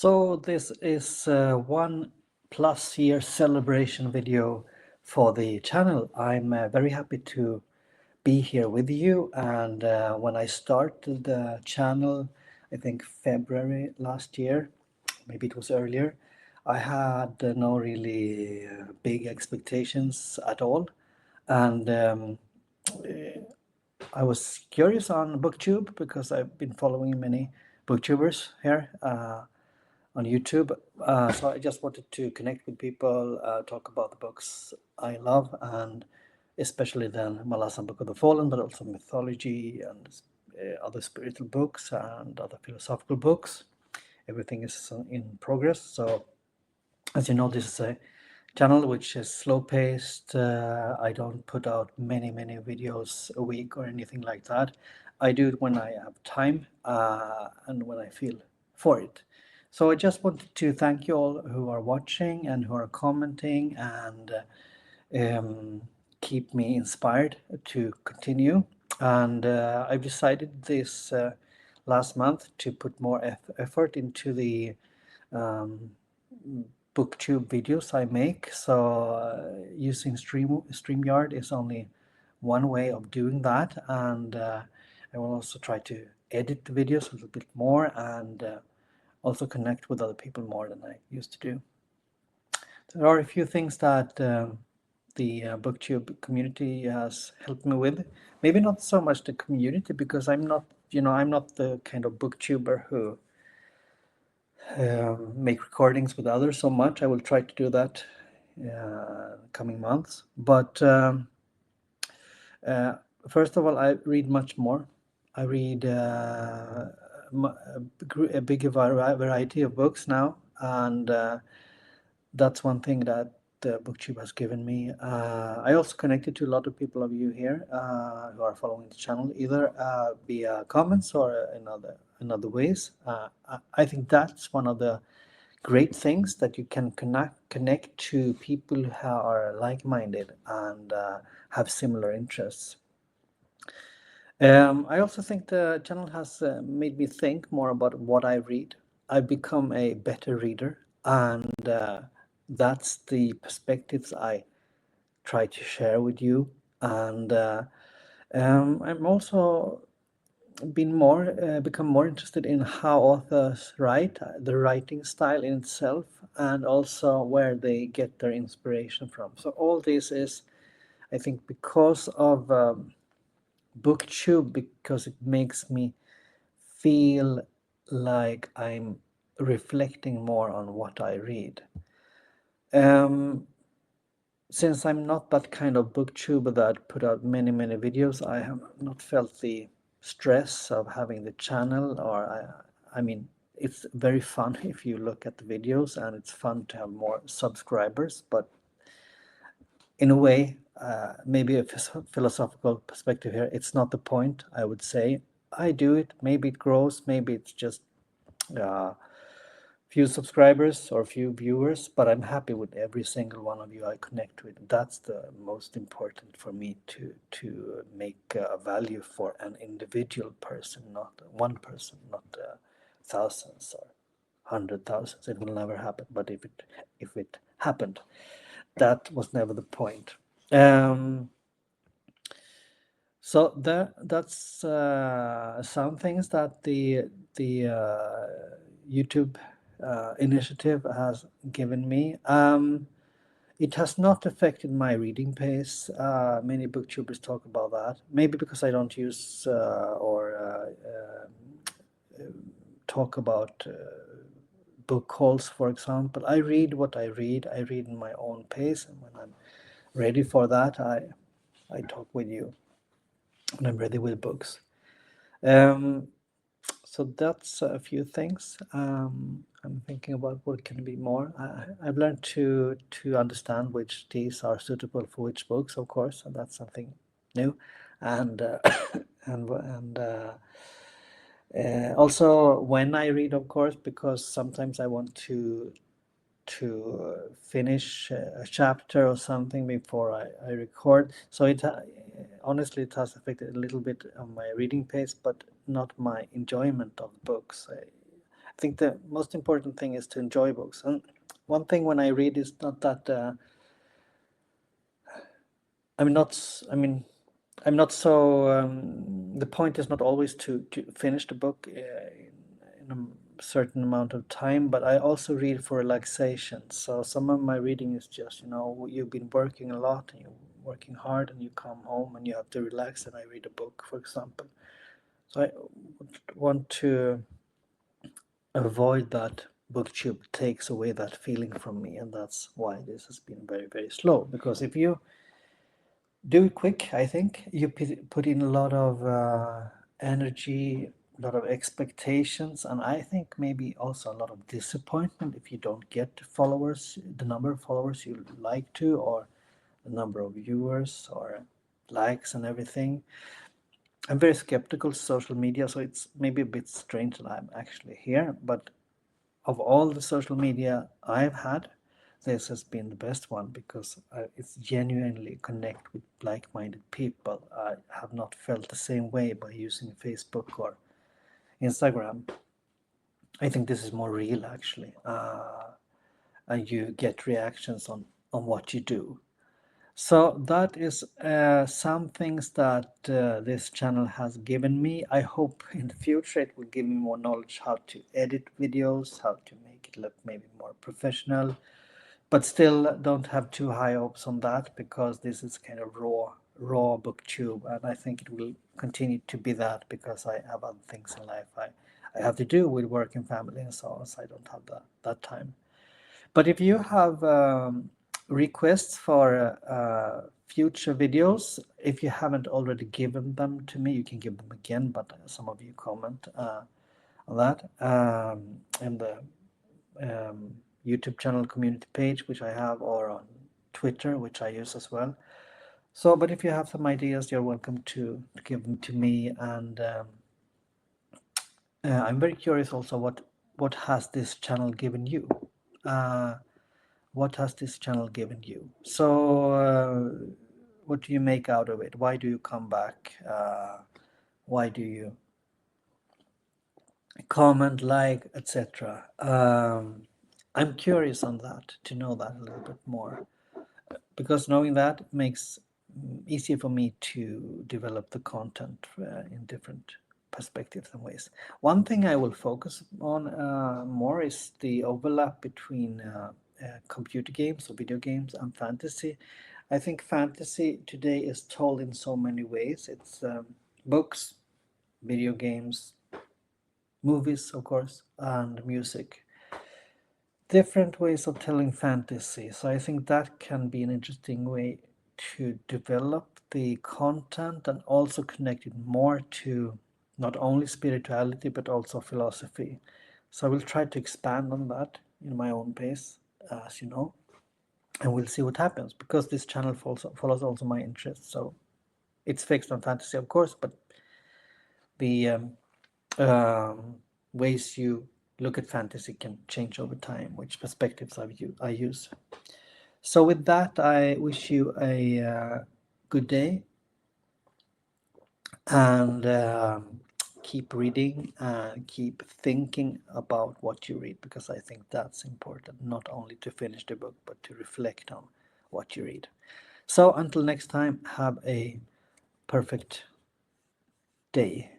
So this is 1+ year celebration video for the channel. I'm very happy to be here with you. And when I started the channel, I think February last year, maybe it was earlier, I had no really big expectations at all. And I was curious on Booktube because I've been following many booktubers here on YouTube. So I just wanted to connect with people, talk about the books I love, and especially then Malazan Book of the Fallen, but also mythology and other spiritual books and other philosophical books. Everything is in progress. So as you know, this is a channel which is slow paced. I don't put out many videos a week or anything like that. I do it when I have time and when I feel for it. So I just wanted to thank you all who are watching and who are commenting and keep me inspired to continue. And I've decided this last month to put more effort into the um, Booktube videos I make. So using StreamYard is only one way of doing that, and I will also try to edit the videos a little bit more and also connect with other people more than I used to do. There are a few things that the Booktube community has helped me with. Maybe not so much the community, because I'm not, I'm not the kind of booktuber who make recordings with others so much. I will try to do that coming months. But uh, first of all, I read much more. I read a bigger variety of books now, and that's one thing that the Booktube has given me. I also connected to a lot of people of you here who are following the channel, either via comments or in other ways. I think that's one of the great things, that you can connect to people who are like-minded and have similar interests. I also think the channel has made me think more about what I read. I've become a better reader, and that's the perspectives I try to share with you. And I'm also become more interested in how authors write, the writing style in itself, and also where they get their inspiration from. So all this is, I think, because of Booktube, because it makes me feel like I'm reflecting more on what I read. Since I'm not that kind of booktuber that put out many videos, I have not felt the stress of having the channel. Or I mean, it's very fun if you look at the videos, and it's fun to have more subscribers. But in a way, maybe a philosophical perspective here, it's not the point. I would say I do it. Maybe it grows. Maybe it's just few subscribers or few viewers, but I'm happy with every single one of you I connect with. That's the most important for me, to make a value for an individual person, not one person, not thousands or 100,000s. It will never happen. But if it happened, that was never the point. So that's some things that the YouTube initiative has given me. It has not affected my reading pace. Many booktubers talk about that. Maybe because I don't use or talk about book hauls, for example. I read what I read. I read in my own pace, and when I'm ready for that, I talk with you when I'm ready with books. So that's a few things. I'm thinking about what can be more. I've learned to understand which teas are suitable for which books, of course, and that's something new. And and also when I read, of course, because sometimes I want to finish a chapter or something before I record. So it honestly, it has affected a little bit of my reading pace, but not my enjoyment of books. I think the most important thing is to enjoy books. And one thing when I read is not that I'm not. I mean, I'm not so. The point is not always to finish the book in a certain amount of time, but I also read for relaxation. So some of my reading is just, you've been working a lot and you're working hard, and you come home and you have to relax, and I read a book, for example. So I want to avoid that Booktube takes away that feeling from me, and that's why this has been very, very slow. Because if you do it quick, I think you put in a lot of energy, a lot of expectations, and I think maybe also a lot of disappointment if you don't get followers, the number of followers you like to, or the number of viewers or likes and everything. I'm very skeptical of social media, so it's maybe a bit strange that I'm actually here, but of all the social media I've had, this has been the best one because it's genuinely connect with like-minded people. I have not felt the same way by using Facebook or Instagram. I think this is more real actually, and you get reactions on what you do. So that is some things that this channel has given me. I hope in the future it will give me more knowledge how to edit videos, how to make it look maybe more professional, but still don't have too high hopes on that because this is kind of raw booktube, and I think it will continue to be that because I have other things in life I have to do with work and family and so on, so I don't have that time. But if you have requests for future videos, if you haven't already given them to me, you can give them again, but some of you comment on that in the YouTube channel community page, which I have, or on Twitter, which I use as well. So, but if you have some ideas, you're welcome to give them to me. And I'm very curious also what has this channel given you? What has this channel given you? So what do you make out of it? Why do you come back? Why do you comment, like, etc.? I'm curious on that, to know that a little bit more, because knowing that makes easier for me to develop the content in different perspectives and ways. One thing I will focus on more is the overlap between computer games or video games and fantasy. I think fantasy today is told in so many ways. It's books, video games, movies, of course, and music. Different ways of telling fantasy. So I think that can be an interesting way to develop the content and also connect it more to not only spirituality but also philosophy. So I will try to expand on that in my own pace, as you know, and we'll see what happens because this channel follows also my interests. So it's fixed on fantasy, of course, but the ways you look at fantasy can change over time, which perspectives I use. So with that, I wish you a good day, and keep reading and keep thinking about what you read, because I think that's important, not only to finish the book, but to reflect on what you read. So until next time, have a perfect day.